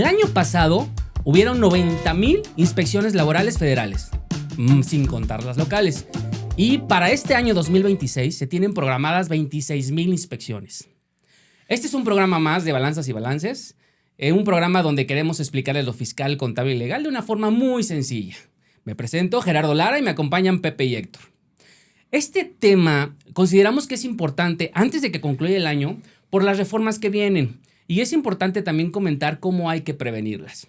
año pasado hubieron 90,000 inspecciones laborales federales, sin contar las locales. Y para este año 2026 se tienen programadas 26,000 inspecciones. Este es un programa más de balanzas y balances, un programa donde queremos explicarles lo fiscal, contable y legal de una forma muy sencilla. Me presento, Gerardo Lara, y me acompañan Pepe y Héctor. Este tema consideramos que es importante antes de que concluya el año por las reformas que vienen, y es importante también comentar cómo hay que prevenirlas.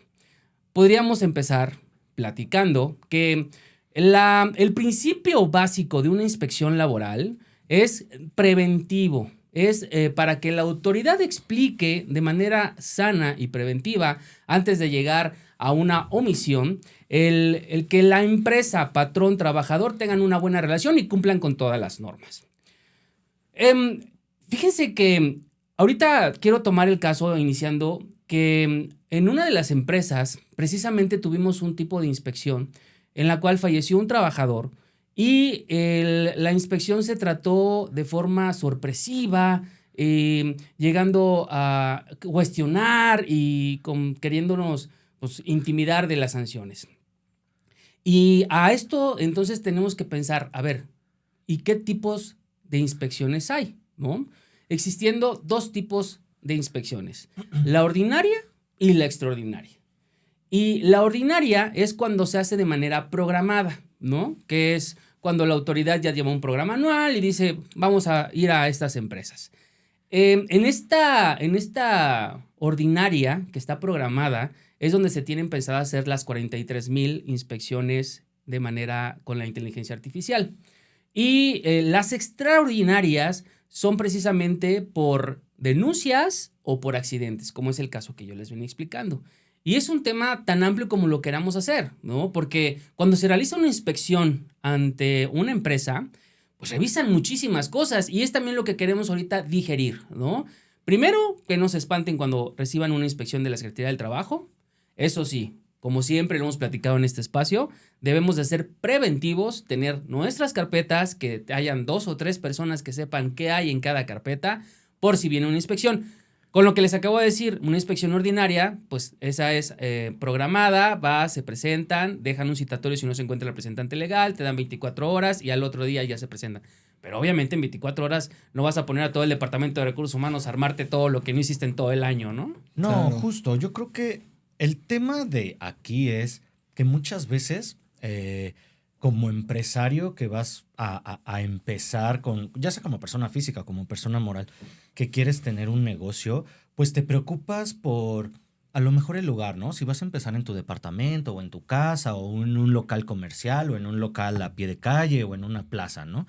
Podríamos empezar platicando que el principio básico de una inspección laboral es preventivo. Es para que la autoridad explique de manera sana y preventiva, antes de llegar a una omisión, el que la empresa, patrón, trabajador tengan una buena relación y cumplan con todas las normas. Fíjense que ahorita quiero tomar el caso iniciando que en una de las empresas precisamente tuvimos un tipo de inspección en la cual falleció un trabajador y la inspección se trató de forma sorpresiva, llegando a cuestionar y queriéndonos intimidar de las sanciones. Y a esto entonces tenemos que pensar, a ver, ¿y qué tipos de inspecciones hay? ¿No? Existiendo dos tipos de inspecciones, la ordinaria y la extraordinaria. Y la ordinaria es cuando se hace de manera programada, ¿no? Que es cuando la autoridad ya lleva un programa anual y dice, vamos a ir a estas empresas. En esta ordinaria que está programada es donde se tienen pensado hacer las 43,000 inspecciones de manera con la inteligencia artificial. Y las extraordinarias son precisamente por denuncias o por accidentes, como es el caso que yo les venía explicando. Y es un tema tan amplio como lo queramos hacer, ¿no? Porque cuando se realiza una inspección ante una empresa, pues revisan muchísimas cosas y es también lo que queremos ahorita digerir, ¿no? Primero, que no se espanten cuando reciban una inspección de la Secretaría del Trabajo. Eso sí, como siempre lo hemos platicado en este espacio, debemos de ser preventivos, tener nuestras carpetas, que hayan 2 o 3 personas que sepan qué hay en cada carpeta por si viene una inspección. Con lo que les acabo de decir, una inspección ordinaria, pues esa es programada, se presentan, dejan un citatorio si no se encuentra el representante legal, te dan 24 horas y al otro día ya se presentan. Pero obviamente en 24 horas no vas a poner a todo el Departamento de Recursos Humanos a armarte todo lo que no hiciste en todo el año, ¿no? No, Claro. Justo, yo creo que el tema de aquí es que muchas veces como empresario que vas a empezar con, ya sea como persona física, como persona moral, que quieres tener un negocio, pues te preocupas por a lo mejor el lugar, ¿no? Si vas a empezar en tu departamento o en tu casa o en un local comercial o en un local a pie de calle o en una plaza, ¿no?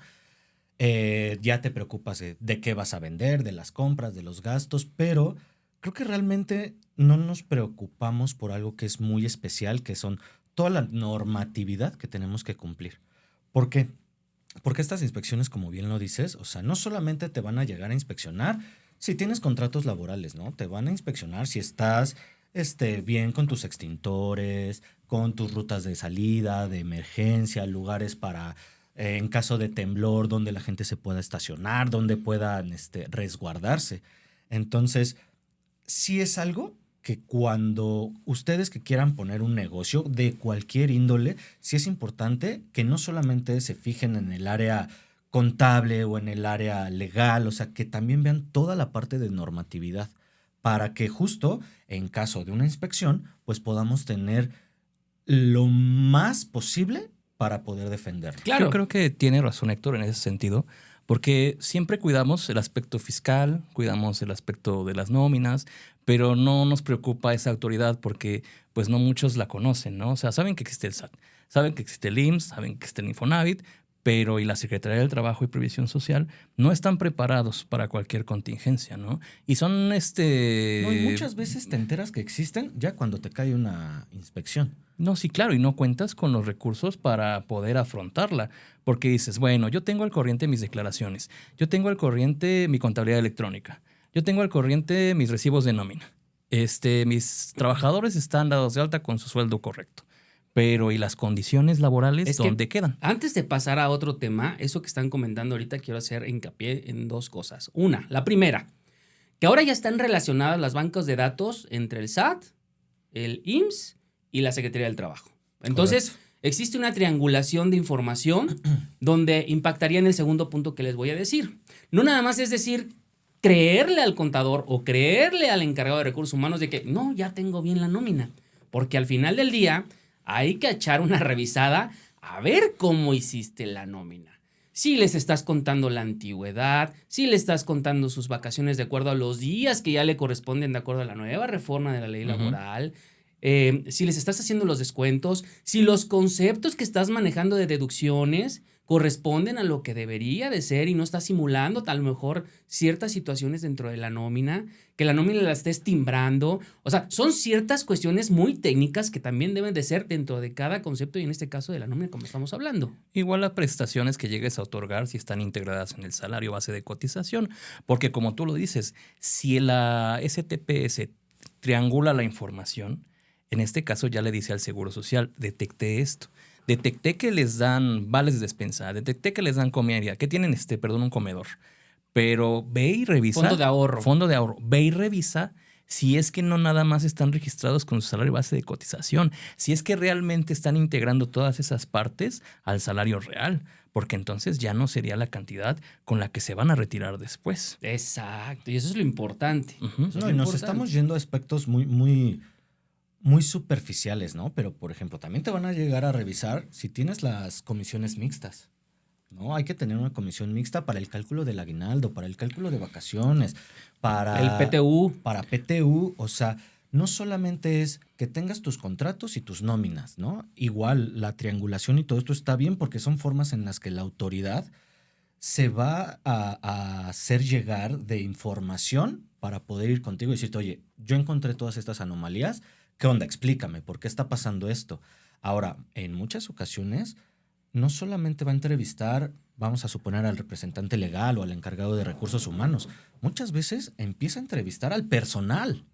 Ya te preocupas de qué vas a vender, de las compras, de los gastos, pero creo que realmente no nos preocupamos por algo que es muy especial, que son toda la normatividad que tenemos que cumplir. ¿Por qué? Porque estas inspecciones, como bien lo dices, o sea, no solamente te van a llegar a inspeccionar si tienes contratos laborales, ¿no? Te van a inspeccionar si estás bien con tus extintores, con tus rutas de salida, de emergencia, lugares para, en caso de temblor, donde la gente se pueda estacionar, donde puedan resguardarse. Entonces, sí es algo que cuando ustedes que quieran poner un negocio de cualquier índole, sí es importante que no solamente se fijen en el área contable o en el área legal, o sea, que también vean toda la parte de normatividad para que justo en caso de una inspección, pues podamos tener lo más posible para poder defenderlo. Claro. Yo creo que tiene razón Héctor en ese sentido, porque siempre cuidamos el aspecto fiscal, cuidamos el aspecto de las nóminas, pero no nos preocupa esa autoridad porque pues no muchos la conocen, ¿no? O sea, saben que existe el SAT, saben que existe el IMSS, saben que existe el Infonavit, pero y la Secretaría del Trabajo y Previsión Social no están preparados para cualquier contingencia, ¿no? Y son No, y muchas veces te enteras que existen ya cuando te cae una inspección. No, sí, claro, y no cuentas con los recursos para poder afrontarla, porque dices, bueno, yo tengo al corriente mis declaraciones, yo tengo al corriente mi contabilidad electrónica, yo tengo al corriente mis recibos de nómina, mis trabajadores están dados de alta con su sueldo correcto, pero ¿y las condiciones laborales dónde quedan? Antes de pasar a otro tema, eso que están comentando ahorita, quiero hacer hincapié en dos cosas. Una, la primera, que ahora ya están relacionadas las bancas de datos entre el SAT el IMSS y la Secretaría del Trabajo. Entonces, existe una triangulación de información donde impactaría en el segundo punto que les voy a decir. No nada más es decir, creerle al contador o creerle al encargado de recursos humanos de que no, ya tengo bien la nómina. Porque al final del día hay que echar una revisada a ver cómo hiciste la nómina. Si les estás contando la antigüedad, si le estás contando sus vacaciones de acuerdo a los días que ya le corresponden de acuerdo a la nueva reforma de la ley laboral, si les estás haciendo los descuentos, si los conceptos que estás manejando de deducciones corresponden a lo que debería de ser y no estás simulando tal mejor ciertas situaciones dentro de la nómina, que la nómina la estés timbrando. O sea, son ciertas cuestiones muy técnicas que también deben de ser dentro de cada concepto y en este caso de la nómina como estamos hablando. Igual las prestaciones que llegues a otorgar si están integradas en el salario base de cotización, porque como tú lo dices, si la STPS triangula la información, en este caso ya le dice al Seguro Social, detecté esto. Detecté que les dan vales de despensa, detecté que les dan comida, que tienen un comedor. Pero ve y revisa. Fondo de ahorro. Fondo de ahorro. Ve y revisa si es que no nada más están registrados con su salario base de cotización, si es que realmente están integrando todas esas partes al salario real, porque entonces ya no sería la cantidad con la que se van a retirar después. Exacto, y eso es lo importante. No, y nos estamos yendo a aspectos muy superficiales, ¿no? Pero, por ejemplo, también te van a llegar a revisar si tienes las comisiones mixtas, ¿no? Hay que tener una comisión mixta para el cálculo del aguinaldo, para el cálculo de vacaciones, para el PTU. Para PTU, o sea, no solamente es que tengas tus contratos y tus nóminas, ¿no? Igual la triangulación y todo esto está bien porque son formas en las que la autoridad se va a hacer llegar de información para poder ir contigo y decirte, oye, yo encontré todas estas anomalías. ¿Qué onda? Explícame, ¿por qué está pasando esto? Ahora, en muchas ocasiones, no solamente va a entrevistar, vamos a suponer, al representante legal o al encargado de recursos humanos. Muchas veces empieza a entrevistar al personal.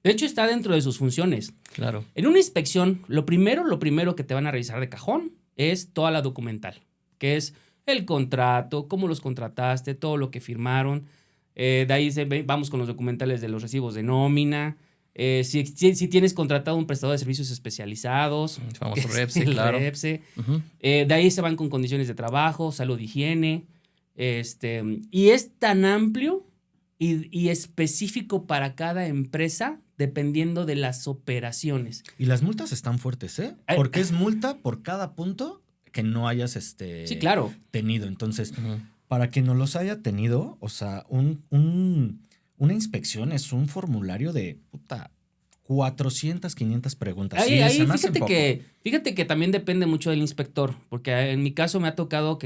De hecho, está dentro de sus funciones. Claro. En una inspección, lo primero que te van a revisar de cajón es toda la documental, que es el contrato, cómo los contrataste, todo lo que firmaron. De ahí vamos con los documentales de los recibos de nómina. Si tienes contratado un prestador de servicios especializados. El famoso REPSE, claro. REPSE. De ahí se van con condiciones de trabajo, salud, higiene. Y es tan amplio y específico para cada empresa dependiendo de las operaciones. Y las multas están fuertes, ¿eh? Porque es multa por cada punto que no hayas sí, claro. tenido. Entonces, para quien no los haya tenido, o sea, una inspección es un formulario de 400, 500 preguntas. Ahí fíjate que también depende mucho del inspector, porque en mi caso me ha tocado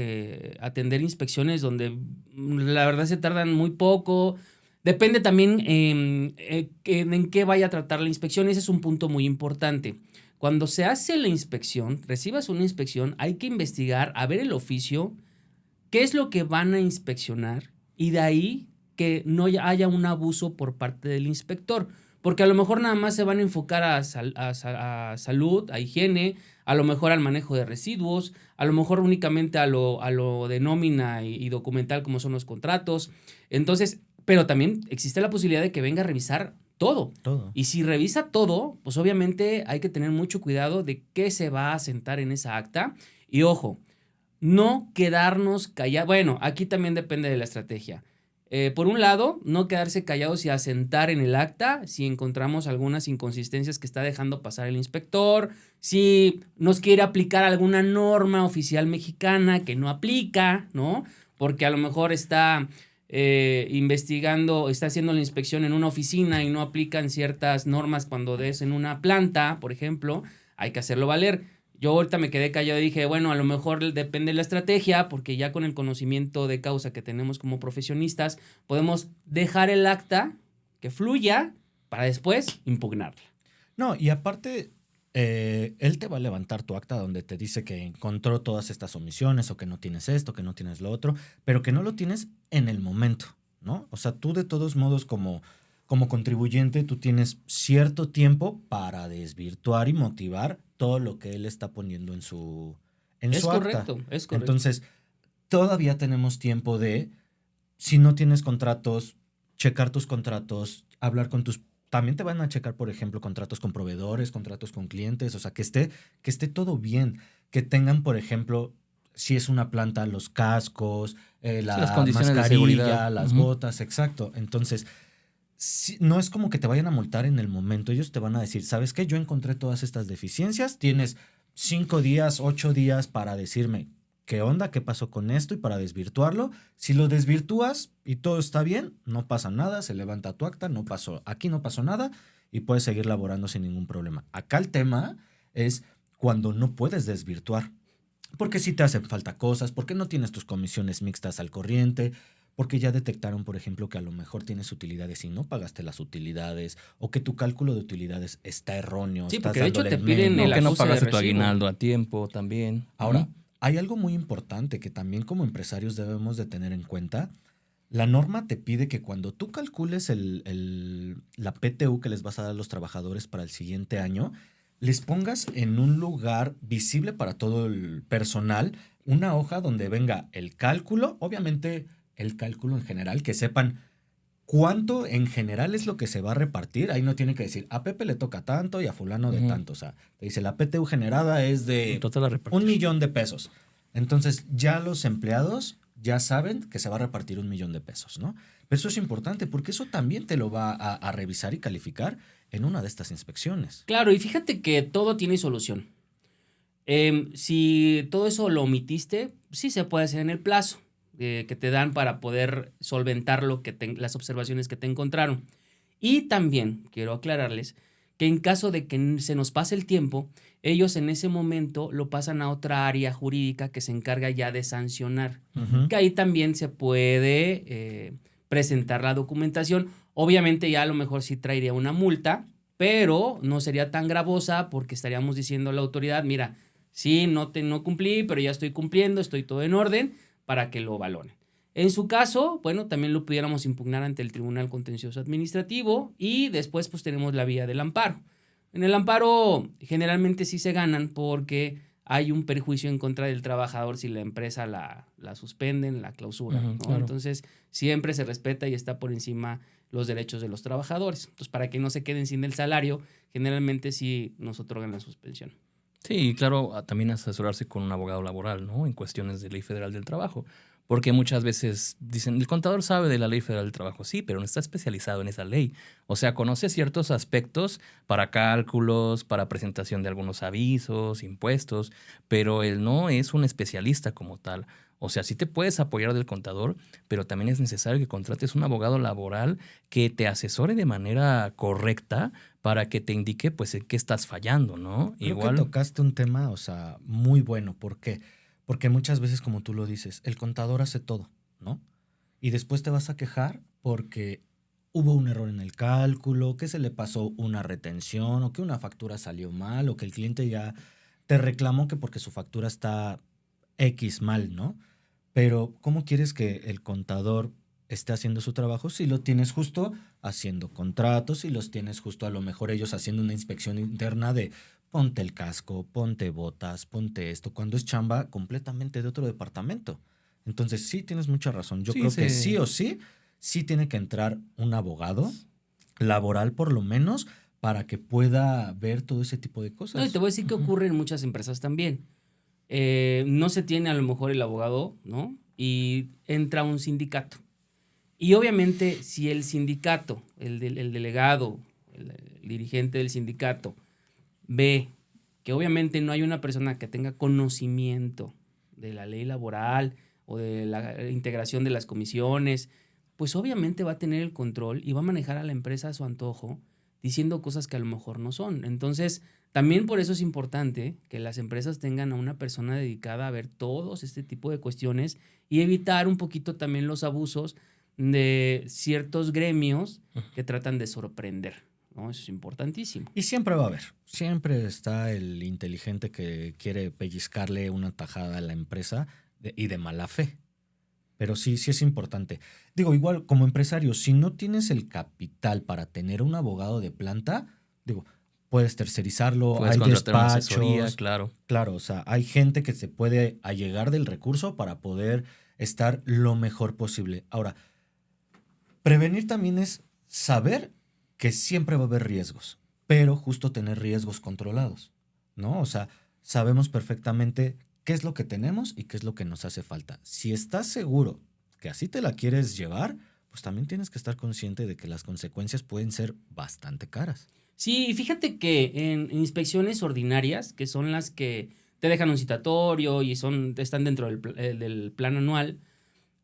atender inspecciones donde la verdad se tardan muy poco. Depende también en qué vaya a tratar la inspección. Ese es un punto muy importante. Cuando se hace la inspección, recibas una inspección, hay que investigar, a ver el oficio, qué es lo que van a inspeccionar y de ahí que no haya un abuso por parte del inspector. Porque a lo mejor nada más se van a enfocar a salud, a higiene, a lo mejor al manejo de residuos, a lo mejor únicamente a lo de nómina y documental como son los contratos. Entonces, pero también existe la posibilidad de que venga a revisar todo. Y si revisa todo, pues obviamente hay que tener mucho cuidado de qué se va a asentar en esa acta. Y ojo, no quedarnos callados. Bueno, aquí también depende de la estrategia. Por un lado, no quedarse callados y asentar en el acta si encontramos algunas inconsistencias que está dejando pasar el inspector, si nos quiere aplicar alguna norma oficial mexicana que no aplica, ¿no? Porque a lo mejor está investigando, está haciendo la inspección en una oficina y no aplican ciertas normas cuando es en una planta, por ejemplo, hay que hacerlo valer. Yo ahorita me quedé callado y dije, bueno, a lo mejor depende de la estrategia, porque ya con el conocimiento de causa que tenemos como profesionistas, podemos dejar el acta que fluya para después impugnarla. No, y aparte, él te va a levantar tu acta donde te dice que encontró todas estas omisiones o que no tienes esto, que no tienes lo otro, pero que no lo tienes en el momento, ¿no? O sea, tú de todos modos como contribuyente, tú tienes cierto tiempo para desvirtuar y motivar todo lo que él está poniendo en su acta. Es correcto. Entonces, todavía tenemos tiempo de, si no tienes contratos, checar tus contratos, hablar con tus también te van a checar, por ejemplo, contratos con proveedores, contratos con clientes, o sea, que esté todo bien, que tengan, por ejemplo, si es una planta, los cascos, Sí, las la condiciones de mascarilla, seguridad. las Ujú. botas, exacto. Entonces, no es como que te vayan a multar en el momento. Ellos te van a decir, ¿sabes qué? Yo encontré todas estas deficiencias. Tienes 5 días, 8 días para decirme qué onda, qué pasó con esto y para desvirtuarlo. Si lo desvirtúas y todo está bien, no pasa nada, se levanta tu acta, no pasó, aquí no pasó nada y puedes seguir laborando sin ningún problema. Acá el tema es cuando no puedes desvirtuar. Porque si te hacen falta cosas, porque no tienes tus comisiones mixtas al corriente, porque ya detectaron, por ejemplo, que a lo mejor tienes utilidades y no pagaste las utilidades, o que tu cálculo de utilidades está erróneo, Sí, estás porque de hecho dándole te piden O el que no acuse de pagaste tu recibo. aguinaldo a tiempo también. Ahora, Ujú. hay algo muy importante que también como empresarios debemos de tener en cuenta. La norma te pide que cuando tú calcules la PTU que les vas a dar a los trabajadores para el siguiente año, les pongas en un lugar visible para todo el personal una hoja donde venga el cálculo, obviamente el cálculo en general, que sepan cuánto en general es lo que se va a repartir. Ahí no tiene que decir, a Pepe le toca tanto y a fulano de Ujú. tanto. O sea, te dice, la PTU generada es En de total a 1 repartir. millón de pesos. Entonces, ya los empleados ya saben que se va a repartir 1 millón de pesos, ¿no? Pero eso es importante porque eso también te lo va a revisar y calificar en una de estas inspecciones. Claro, y fíjate que todo tiene solución. Si todo eso lo omitiste, sí se puede hacer en el plazo que te dan para poder solventar las observaciones que te encontraron. Y también quiero aclararles que en caso de que se nos pase el tiempo, ellos en ese momento lo pasan a otra área jurídica que se encarga ya de sancionar. Ujú. Que ahí también se puede presentar la documentación. Obviamente ya a lo mejor sí traería una multa, pero no sería tan gravosa porque estaríamos diciendo a la autoridad, mira, sí, no cumplí, pero ya estoy cumpliendo, estoy todo en orden para que lo valoren. En su caso, bueno, también lo pudiéramos impugnar ante el Tribunal Contencioso Administrativo y después pues tenemos la vía del amparo. En el amparo generalmente sí se ganan porque hay un perjuicio en contra del trabajador si la empresa la suspenden, la clausura, Ujú, ¿no? claro. Entonces siempre se respeta y está por encima los derechos de los trabajadores. Entonces para que no se queden sin el salario, generalmente sí nos otorgan la suspensión. Sí, claro, también asesorarse con un abogado laboral, ¿no? En cuestiones de ley federal del trabajo. Porque muchas veces dicen, el contador sabe de la ley federal del trabajo, sí, pero no está especializado en esa ley. O sea, conoce ciertos aspectos para cálculos, para presentación de algunos avisos, impuestos, pero él no es un especialista como tal. O sea, sí te puedes apoyar del contador, pero también es necesario que contrates un abogado laboral que te asesore de manera correcta para que te indique, pues, en qué estás fallando, ¿no? Creo que Igual. tocaste un tema, o sea, muy bueno. ¿Por qué? Porque muchas veces, como tú lo dices, el contador hace todo, ¿no? Y después te vas a quejar porque hubo un error en el cálculo, que se le pasó una retención, o que una factura salió mal, o que el cliente ya te reclamó que porque su factura está X mal, ¿no? Pero, ¿cómo quieres que el contador esté haciendo su trabajo si lo tienes justo haciendo contratos, si los tienes justo a lo mejor ellos haciendo una inspección interna de ponte el casco, ponte botas, ponte esto, cuando es chamba completamente de otro departamento? Entonces, sí, tienes mucha razón. Yo Sí, creo que sí o sí, sí tiene que entrar un abogado laboral por lo menos para que pueda ver todo ese tipo de No, y te cosas. voy a decir que ocurre en muchas empresas también. No se tiene a lo mejor el abogado, ¿no? Y entra un sindicato. Y obviamente, si el sindicato, el delegado, el dirigente del sindicato, ve que obviamente no hay una persona que tenga conocimiento de la ley laboral o de la integración de las comisiones, pues obviamente va a tener el control y va a manejar a la empresa a su antojo, diciendo cosas que a lo mejor no son. Entonces, también por eso es importante que las empresas tengan a una persona dedicada a ver todos este tipo de cuestiones y evitar un poquito también los abusos de ciertos gremios que tratan de sorprender, ¿no? Eso es importantísimo. Y siempre va a haber, siempre está el inteligente que quiere pellizcarle una tajada a la empresa y de mala fe. Pero sí, sí es importante. Digo, igual como empresario, si no tienes el capital para tener un abogado de planta, digo, puedes tercerizarlo, puedes hay contratar una asesoría, despachos, claro. claro, o sea, hay gente que se puede allegar del recurso para poder estar lo mejor posible. Ahora, prevenir también es saber que siempre va a haber riesgos, pero justo tener riesgos controlados, ¿no? O sea, sabemos perfectamente qué es lo que tenemos y qué es lo que nos hace falta. Si estás seguro que así te la quieres llevar, pues también tienes que estar consciente de que las consecuencias pueden ser bastante caras. Sí, y fíjate que en inspecciones ordinarias, que son las que te dejan un citatorio y están dentro del plan anual,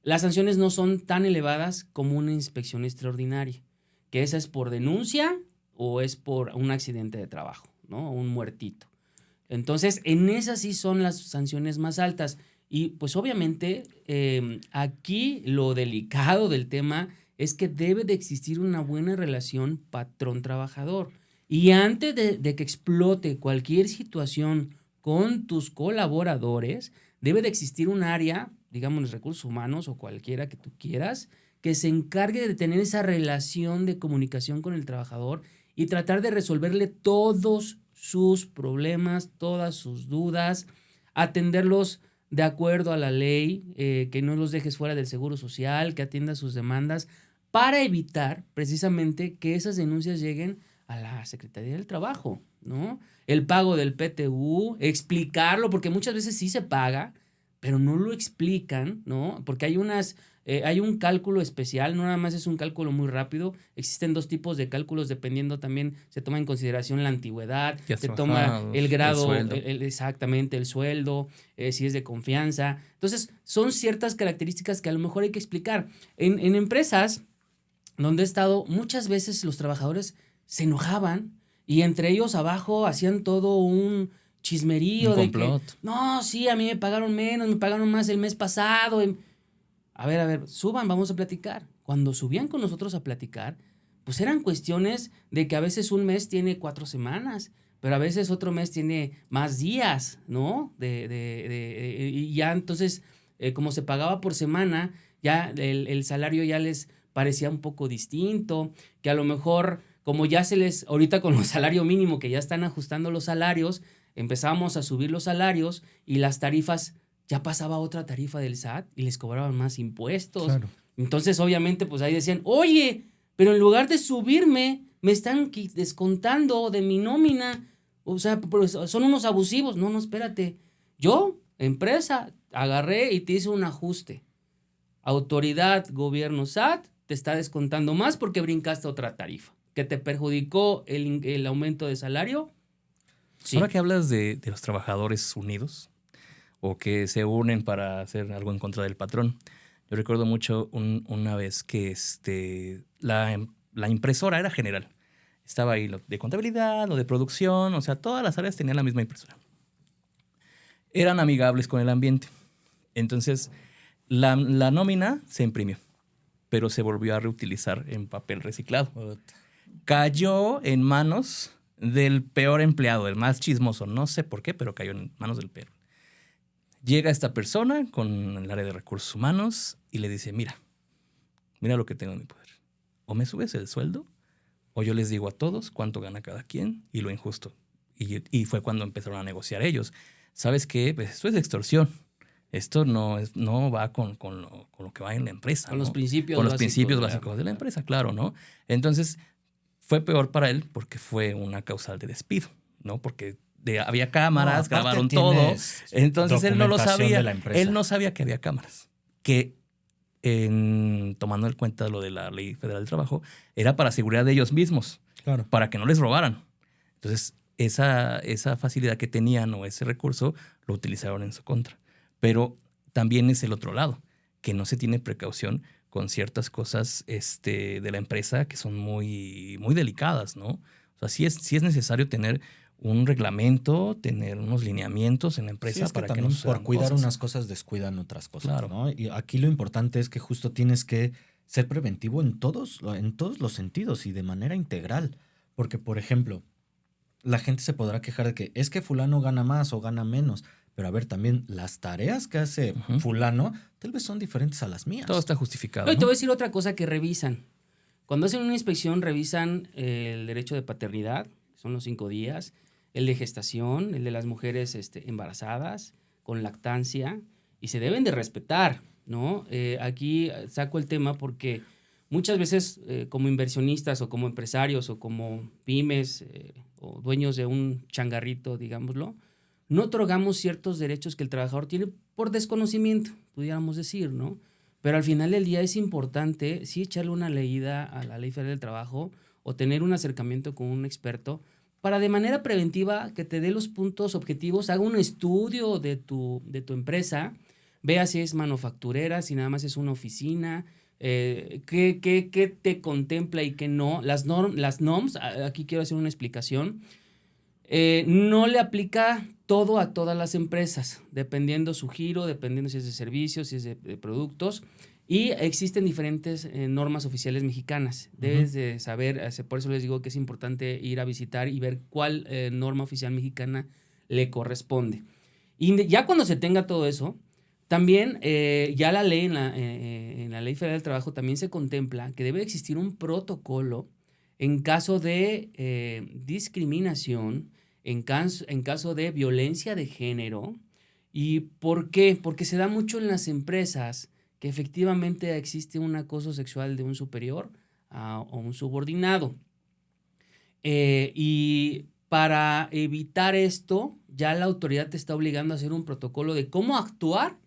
las sanciones no son tan elevadas como una inspección extraordinaria, que esa es por denuncia o es por un accidente de trabajo, ¿no? Un muertito. Entonces, en esas sí son las sanciones más altas. Y pues obviamente aquí lo delicado del tema es que debe de existir una buena relación patrón-trabajador. Y antes de que explote cualquier situación con tus colaboradores, debe de existir un área, digamos, de recursos humanos o cualquiera que tú quieras, que se encargue de tener esa relación de comunicación con el trabajador y tratar de resolverle todos sus problemas, todas sus dudas, atenderlos de acuerdo a la ley, que no los dejes fuera del seguro social, que atienda sus demandas, para evitar precisamente que esas denuncias lleguen a la Secretaría del Trabajo, ¿no? El pago del PTU, explicarlo, porque muchas veces sí se paga, pero no lo explican, ¿no? Porque hay un cálculo especial, no nada más es un cálculo muy rápido, existen dos tipos de cálculos dependiendo también, se toma en consideración la antigüedad, se toma el grado, exactamente, el sueldo, si es de confianza. Entonces, son ciertas características que a lo mejor hay que explicar. En empresas donde he estado, muchas veces los trabajadores se enojaban y entre ellos abajo hacían todo un chismerío un de complot. que, no, sí, a mí me pagaron menos, me pagaron más el mes pasado. A ver, suban, vamos a platicar. Cuando subían con nosotros a platicar, pues eran cuestiones de que a veces un mes tiene 4 semanas, pero a veces otro mes tiene más días, ¿no? Y ya entonces, como se pagaba por semana, ya el salario ya les parecía un poco distinto, que a lo mejor, como ya ahorita con el salario mínimo, que ya están ajustando los salarios, empezamos a subir los salarios y las tarifas, ya pasaba otra tarifa del SAT y les cobraban más impuestos. Claro. Entonces, obviamente, pues ahí decían, oye, pero en lugar de subirme, me están descontando de mi nómina. O sea, pues son unos abusivos. No, espérate. Yo, empresa, agarré y te hice un ajuste. Autoridad, gobierno, SAT, te está descontando más porque brincaste otra tarifa. ¿Que te perjudicó el aumento de salario? Sí. Ahora que hablas de los trabajadores unidos o que se unen para hacer algo en contra del patrón, yo recuerdo mucho una vez que la impresora era general. Estaba ahí lo de contabilidad, lo de producción, o sea, todas las áreas tenían la misma impresora. Eran amigables con el ambiente. Entonces, la nómina se imprimió, pero se volvió a reutilizar en papel reciclado. Cayó en manos del peor empleado, el más chismoso. No sé por qué, pero cayó en manos del peor. Llega esta persona con el área de recursos humanos y le dice, mira lo que tengo en mi poder. O me subes el sueldo, o yo les digo a todos cuánto gana cada quien y lo injusto. Y fue cuando empezaron a negociar ellos. ¿Sabes qué? Pues esto es extorsión. Esto no va con lo que va en la empresa. Con ¿no? los principios con los básicos principios básicos de la empresa, claro, ¿no? Entonces, fue peor para él porque fue una causal de despido, ¿no? Porque había cámaras, grabaron todo. Entonces, él no lo sabía. Él no sabía que había cámaras. Que, tomando en cuenta lo de la Ley Federal del Trabajo, era para seguridad de ellos mismos. Claro. Para que no les robaran. Entonces, esa facilidad que tenían o ese recurso lo utilizaron en su contra. Pero también es el otro lado, que no se tiene precaución con ciertas cosas de la empresa que son muy, muy delicadas, ¿no? O sea, sí es necesario tener un reglamento, tener unos lineamientos en la empresa para que no sucedan por cuidar cosas. unas cosas descuidan otras cosas, Claro. ¿no? Y aquí lo importante es que justo tienes que ser preventivo en todos los sentidos y de manera integral. Porque, por ejemplo, la gente se podrá quejar de que es que fulano gana más o gana menos. Pero a ver, también las tareas que hace fulano tal vez son diferentes a las mías. Todo está justificado. No, y ¿no? te voy a decir otra cosa que revisan. Cuando hacen una inspección, revisan el derecho de paternidad, que son los 5 días, el de gestación, el de las mujeres embarazadas, con lactancia, y se deben de respetar, ¿no? Aquí saco el tema porque muchas veces como inversionistas o como empresarios o como pymes o dueños de un changarrito, digámoslo, no otorgamos ciertos derechos que el trabajador tiene por desconocimiento, pudiéramos decir, ¿no? Pero al final del día es importante sí echarle una leída a la Ley Federal del Trabajo o tener un acercamiento con un experto para de manera preventiva que te dé los puntos objetivos, haga un estudio de tu empresa, vea si es manufacturera, si nada más es una oficina, qué te contempla y qué no. Las NOMS, aquí quiero hacer una explicación, no le aplica todo a todas las empresas, dependiendo su giro, dependiendo si es de servicios, si es de productos. Y existen diferentes normas oficiales mexicanas. Debes de saber, por eso les digo que es importante ir a visitar y ver cuál norma oficial mexicana le corresponde. Y ya cuando se tenga todo eso, también ya la ley, en la Ley Federal del Trabajo también se contempla que debe existir un protocolo en caso de discriminación, en caso de violencia de género. ¿Y por qué? Porque se da mucho en las empresas que efectivamente existe un acoso sexual de un superior a un subordinado. Y para evitar esto, ya la autoridad te está obligando a hacer un protocolo de cómo actuar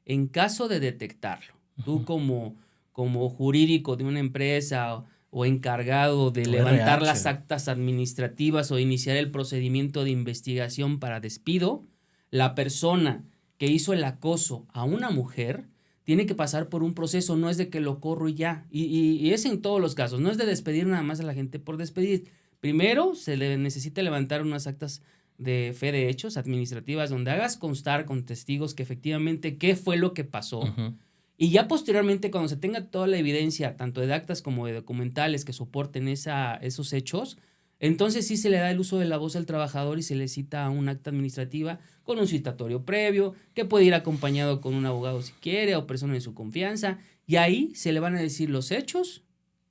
en caso de detectarlo. Tú como jurídico de una empresa o encargado de levantar las actas administrativas o iniciar el procedimiento de investigación para despido, la persona que hizo el acoso a una mujer tiene que pasar por un proceso, no es de que lo corro y ya. Y es en todos los casos, no es de despedir nada más a la gente por despedir. Primero se le necesita levantar unas actas de fe de hechos administrativas donde hagas constar con testigos que efectivamente qué fue lo que pasó. Y ya posteriormente, cuando se tenga toda la evidencia, tanto de actas como de documentales que soporten esos hechos, entonces sí se le da el uso de la voz al trabajador y se le cita un acta administrativa con un citatorio previo, que puede ir acompañado con un abogado si quiere o persona de su confianza, y ahí se le van a decir los hechos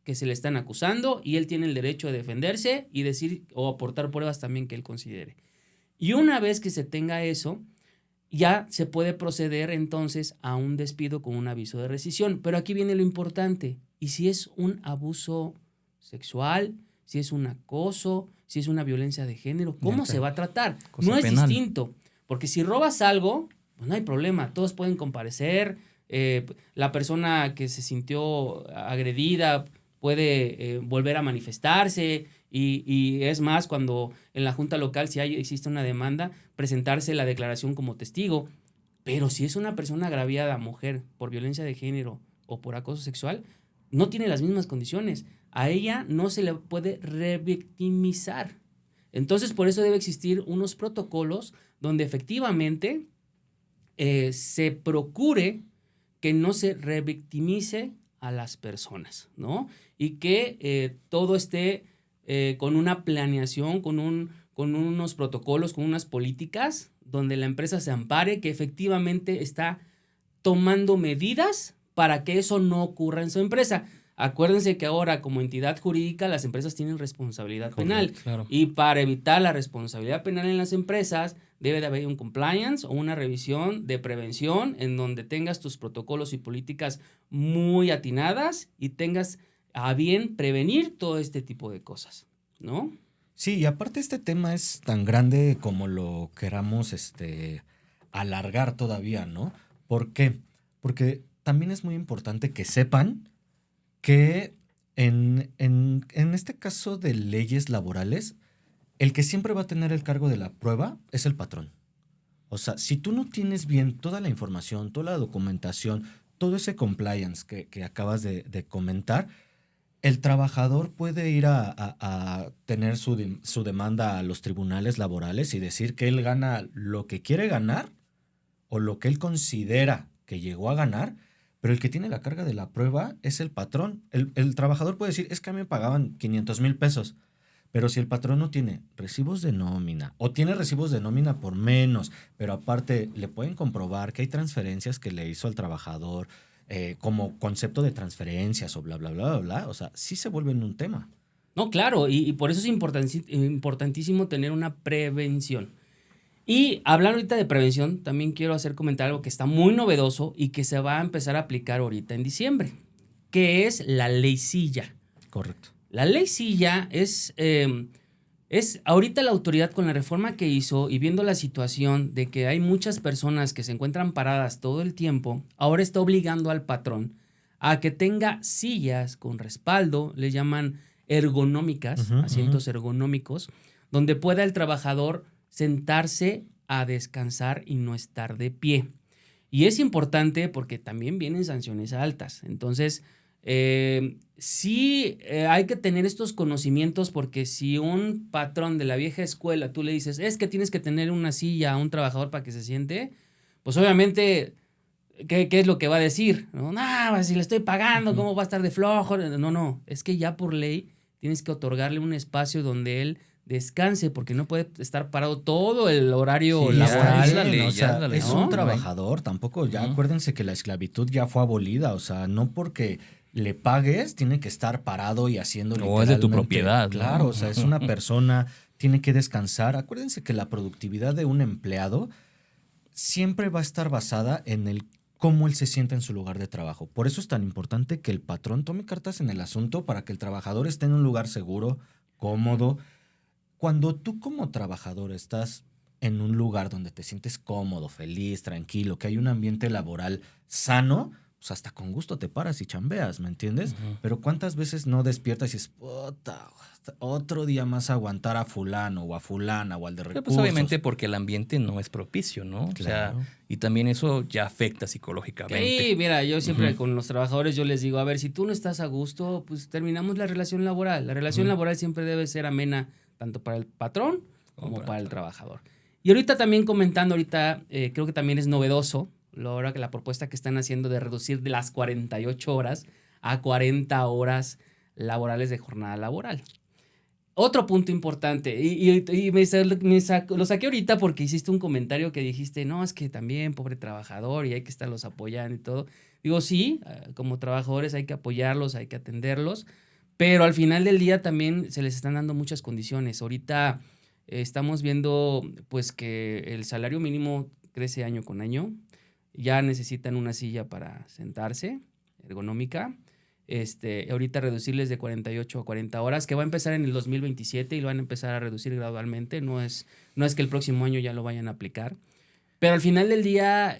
que se le están acusando y él tiene el derecho de defenderse y decir o aportar pruebas también que él considere. Y una vez que se tenga eso, ya se puede proceder entonces a un despido con un aviso de rescisión. Pero aquí viene lo importante. ¿Y si es un abuso sexual? ¿Si es un acoso? ¿Si es una violencia de género? ¿Cómo se va a tratar? No es distinto. Porque si robas algo, pues no hay problema. Todos pueden comparecer. La persona que se sintió agredida puede volver a manifestarse. Y es más, cuando en la junta local, si existe una demanda, presentarse la declaración como testigo. Pero si es una persona agraviada, mujer, por violencia de género o por acoso sexual, no tiene las mismas condiciones. A ella no se le puede revictimizar. Entonces, por eso debe existir unos protocolos donde efectivamente se procure que no se revictimice a las personas, ¿no? Y que todo esté con una planeación, con unos protocolos, con unas políticas donde la empresa se ampare, que efectivamente está tomando medidas para que eso no ocurra en su empresa. Acuérdense que ahora como entidad jurídica las empresas tienen responsabilidad penal. Claro. Y para evitar la responsabilidad penal en las empresas debe de haber un compliance o una revisión de prevención en donde tengas tus protocolos y políticas muy atinadas y tengas a bien prevenir todo este tipo de cosas, ¿no? Sí, y aparte este tema es tan grande como lo queramos alargar todavía, ¿no? ¿Por qué? Porque también es muy importante que sepan que en este caso de leyes laborales, el que siempre va a tener el cargo de la prueba es el patrón. O sea, si tú no tienes bien toda la información, toda la documentación, todo ese compliance que acabas de comentar, el trabajador puede ir a tener su demanda a los tribunales laborales y decir que él gana lo que quiere ganar o lo que él considera que llegó a ganar, pero el que tiene la carga de la prueba es el patrón. El trabajador puede decir, es que a mí me pagaban 500,000 pesos, pero si el patrón no tiene recibos de nómina o tiene recibos de nómina por menos, pero aparte le pueden comprobar que hay transferencias que le hizo al trabajador, como concepto de transferencias o bla, bla, bla, bla, bla, o sea, sí se vuelven un tema. No, claro, y por eso es importantísimo tener una prevención. Y hablando ahorita de prevención, también quiero comentar algo que está muy novedoso y que se va a empezar a aplicar ahorita en diciembre. que es la ley Silla. Correcto. La ley Silla es ahorita la autoridad con la reforma que hizo y viendo la situación de que hay muchas personas que se encuentran paradas todo el tiempo, ahora está obligando al patrón a que tenga sillas con respaldo, le llaman ergonómicas, asientos ergonómicos, donde pueda el trabajador sentarse a descansar y no estar de pie. Y es importante porque también vienen sanciones altas. Entonces, sí hay que tener estos conocimientos porque si un patrón de la vieja escuela tú le dices, es que tienes que tener una silla a un trabajador para que se siente, pues obviamente, ¿qué es lo que va a decir? No, si le estoy pagando, ¿cómo va a estar de flojo? No, es que ya por ley tienes que otorgarle un espacio donde él descanse porque no puede estar parado todo el horario laboral. Es un trabajador, tampoco, ya acuérdense que la esclavitud ya fue abolida, o sea, no porque le pagues tiene que estar parado y haciendo literalmente. O es de tu propiedad. Claro, ¿no? O sea, es una persona, tiene que descansar. Acuérdense que la productividad de un empleado siempre va a estar basada en el cómo él se siente en su lugar de trabajo. Por eso es tan importante que el patrón tome cartas en el asunto para que el trabajador esté en un lugar seguro, cómodo. Cuando tú como trabajador estás en un lugar donde te sientes cómodo, feliz, tranquilo, que hay un ambiente laboral sano, pues hasta con gusto te paras y chambeas, ¿me entiendes? Pero ¿cuántas veces no despiertas y dices, puta, otro día más aguantar a fulano o a fulana o al de recursos? Pues obviamente porque el ambiente no es propicio, ¿no? Claro. O sea, y también eso ya afecta psicológicamente. Sí, mira, yo siempre con los trabajadores yo les digo, a ver, si tú no estás a gusto, pues terminamos la relación laboral. La relación laboral siempre debe ser amena tanto para el patrón como para el trabajador. Y ahorita también comentando, creo que también es novedoso la propuesta que están haciendo de reducir de las 48 horas a 40 horas laborales de jornada laboral. Otro punto importante, y lo saqué ahorita porque hiciste un comentario que dijiste, no, es que también, pobre trabajador, y hay que estarlos apoyando y todo. Digo, sí, como trabajadores hay que apoyarlos, hay que atenderlos, pero al final del día también se les están dando muchas condiciones. Ahorita estamos viendo pues que el salario mínimo crece año con año, ya necesitan una silla para sentarse, ergonómica. Ahorita reducirles de 48 a 40 horas, que va a empezar en el 2027 y lo van a empezar a reducir gradualmente. No es que el próximo año ya lo vayan a aplicar. Pero al final del día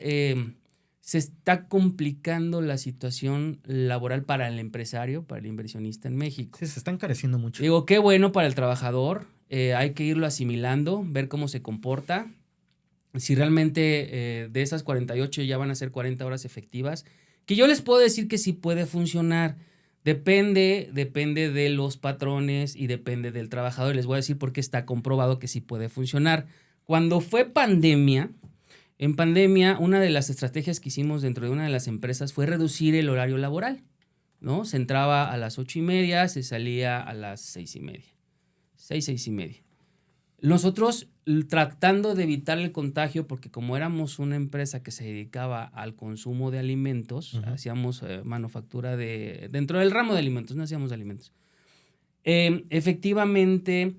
se está complicando la situación laboral para el empresario, para el inversionista en México. Sí, se está encareciendo mucho. Digo, qué bueno para el trabajador. Hay que irlo asimilando, ver cómo se comporta. Si realmente de esas 48 ya van a ser 40 horas efectivas, que yo les puedo decir que sí puede funcionar. Depende de los patrones y depende del trabajador. Les voy a decir por qué está comprobado que sí puede funcionar. Cuando fue pandemia, en pandemia, una de las estrategias que hicimos dentro de una de las empresas fue reducir el horario laboral, ¿no? Se entraba a las 8:30, se salía a las 6:30. 6:30. Nosotros tratando de evitar el contagio, porque como éramos una empresa que se dedicaba al consumo de alimentos, hacíamos manufactura dentro del ramo de alimentos, no hacíamos alimentos. Efectivamente,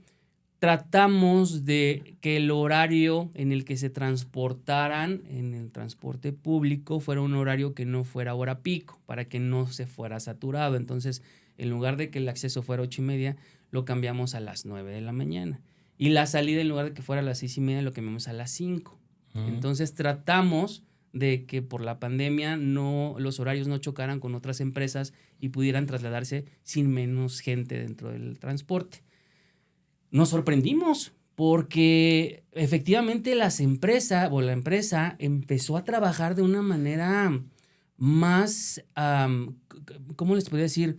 tratamos de que el horario en el que se transportaran en el transporte público fuera un horario que no fuera hora pico, para que no se fuera saturado. Entonces, en lugar de que el acceso fuera 8:30, lo cambiamos a las 9 de la mañana. Y la salida, en lugar de que fuera a las 6:30, lo cambiamos a las 5. Entonces, tratamos de que por la pandemia los horarios no chocaran con otras empresas y pudieran trasladarse sin menos gente dentro del transporte. Nos sorprendimos porque efectivamente la empresa empezó a trabajar de una manera más, ¿cómo les podría decir?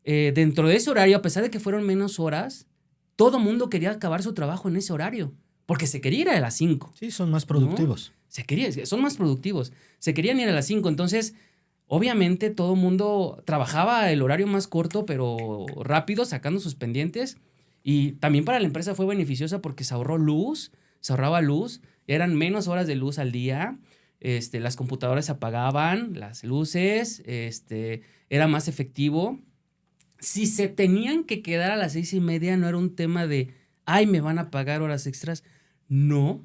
Dentro de ese horario, a pesar de que fueron menos horas, todo mundo quería acabar su trabajo en ese horario, porque se quería ir a las 5. Sí, son más productivos. ¿No? Son más productivos. Se querían ir a las 5, entonces, obviamente, todo mundo trabajaba el horario más corto, pero rápido, sacando sus pendientes. Y también para la empresa fue beneficiosa porque se ahorraba luz, eran menos horas de luz al día, las computadoras se apagaban, las luces, era más efectivo. Si se tenían que quedar a las 6:30, no era un tema de, me van a pagar horas extras. No,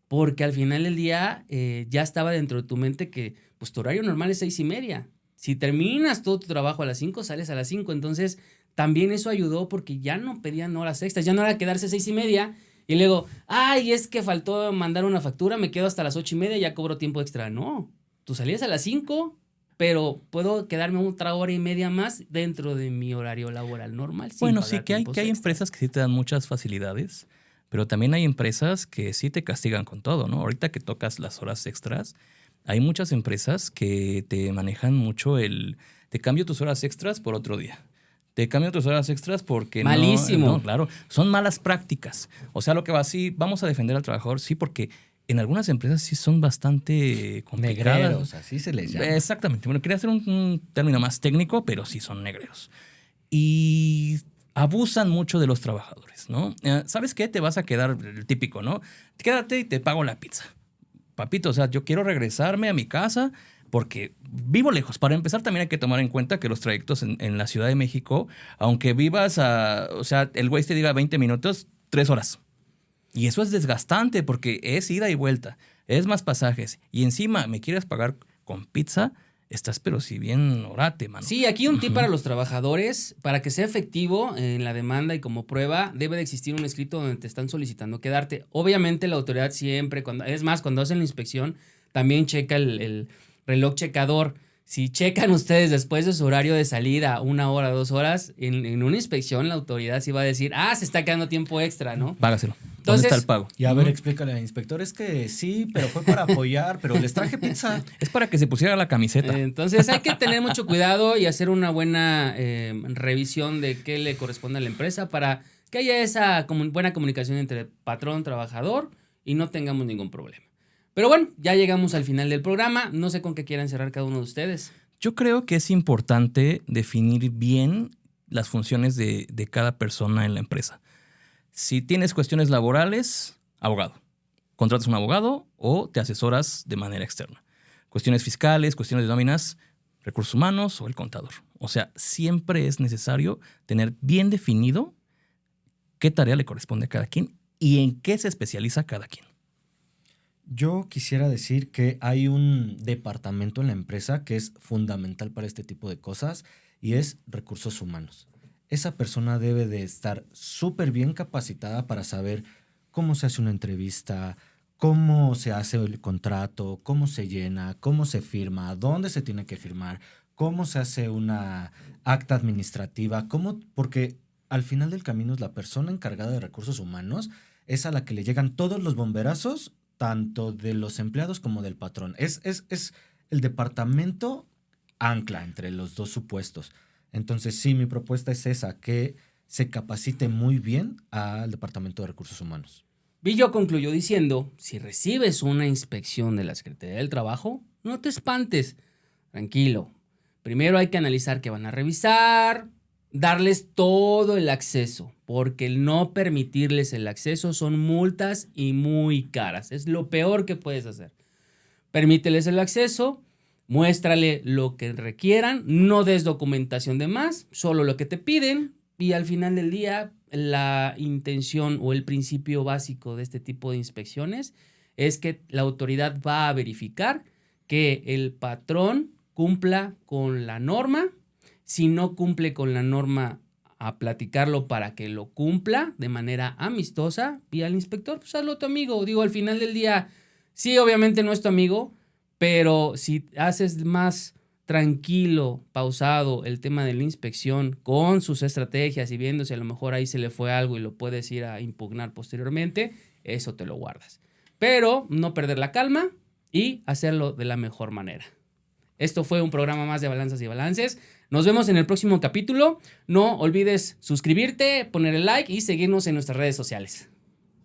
porque al final del día ya estaba dentro de tu mente que pues tu horario normal es 6:30. Si terminas todo tu trabajo a las 5, sales a las 5. Entonces, también eso ayudó porque ya no pedían horas extras. Ya no era quedarse 6:30 y luego, ay, es que faltó mandar una factura, me quedo hasta las 8:30 y ya cobro tiempo extra. No, tú salías a las 5, pero puedo quedarme otra hora y media más dentro de mi horario laboral normal. Bueno, sí, que hay empresas que sí te dan muchas facilidades, pero también hay empresas que sí te castigan con todo, ¿no? Ahorita que tocas las horas extras, hay muchas empresas que te manejan mucho te cambio tus horas extras por otro día. Te cambio tus horas extras porque malísimo. No, claro, son malas prácticas. O sea, lo que va así, vamos a defender al trabajador, sí, porque en algunas empresas sí son bastante complicadas. Negreros, así se les llama. Exactamente. Bueno, quería hacer un término más técnico, pero sí son negreros. Y abusan mucho de los trabajadores, ¿no? ¿Sabes qué? Te vas a quedar, el típico, ¿no? Quédate y te pago la pizza. Papito, o sea, yo quiero regresarme a mi casa porque vivo lejos. Para empezar, también hay que tomar en cuenta que los trayectos en la Ciudad de México, aunque vivas o sea, el güey te diga 20 minutos, 3 horas. Y eso es desgastante porque es ida y vuelta, es más pasajes. Y encima me quieres pagar con pizza, estás pero si bien orate, mano. Sí, aquí un tip para los trabajadores, para que sea efectivo en la demanda y como prueba, debe de existir un escrito donde te están solicitando quedarte. Obviamente la autoridad siempre, cuando hacen la inspección, también checa el reloj checador. Si checan ustedes después de su horario de salida, 1 hora, 2 horas, en una inspección la autoridad sí va a decir, se está quedando tiempo extra, ¿no? Págaselo. Entonces, ¿dónde está el pago? Y a ver, explícale al inspector, es que sí, pero fue para apoyar, pero les traje pizza. Es para que se pusiera la camiseta. Entonces hay que tener mucho cuidado y hacer una buena revisión de qué le corresponde a la empresa para que haya esa buena comunicación entre patrón, trabajador y no tengamos ningún problema. Pero bueno, ya llegamos al final del programa. No sé con qué quieran cerrar cada uno de ustedes. Yo creo que es importante definir bien las funciones de cada persona en la empresa. Si tienes cuestiones laborales, abogado. Contratas un abogado o te asesoras de manera externa. Cuestiones fiscales, cuestiones de nóminas, recursos humanos o el contador. O sea, siempre es necesario tener bien definido qué tarea le corresponde a cada quien y en qué se especializa cada quien. Yo quisiera decir que hay un departamento en la empresa que es fundamental para este tipo de cosas y es recursos humanos. Esa persona debe de estar súper bien capacitada para saber cómo se hace una entrevista, cómo se hace el contrato, cómo se llena, cómo se firma, dónde se tiene que firmar, cómo se hace una acta administrativa, porque al final del camino es la persona encargada de recursos humanos, es a la que le llegan todos los bomberazos, tanto de los empleados como del patrón. Es el departamento ancla entre los dos supuestos. Entonces, sí, mi propuesta es esa, que se capacite muy bien al Departamento de Recursos Humanos. Villo concluyó diciendo, si recibes una inspección de la Secretaría del Trabajo, no te espantes, tranquilo. Primero hay que analizar qué van a revisar, darles todo el acceso, porque el no permitirles el acceso son multas y muy caras. Es lo peor que puedes hacer. Permíteles el acceso, muéstrale lo que requieran, no des documentación de más, solo lo que te piden y al final del día la intención o el principio básico de este tipo de inspecciones es que la autoridad va a verificar que el patrón cumpla con la norma. Si no cumple con la norma, a platicarlo para que lo cumpla de manera amistosa y al inspector, pues hazlo tu amigo. Digo, al final del día, sí, obviamente no es tu amigo, pero si haces más tranquilo, pausado el tema de la inspección con sus estrategias y viendo si a lo mejor ahí se le fue algo y lo puedes ir a impugnar posteriormente, eso te lo guardas. Pero no perder la calma y hacerlo de la mejor manera. Esto fue un programa más de Balanzas y Balances. Nos vemos en el próximo capítulo. No olvides suscribirte, poner el like y seguirnos en nuestras redes sociales.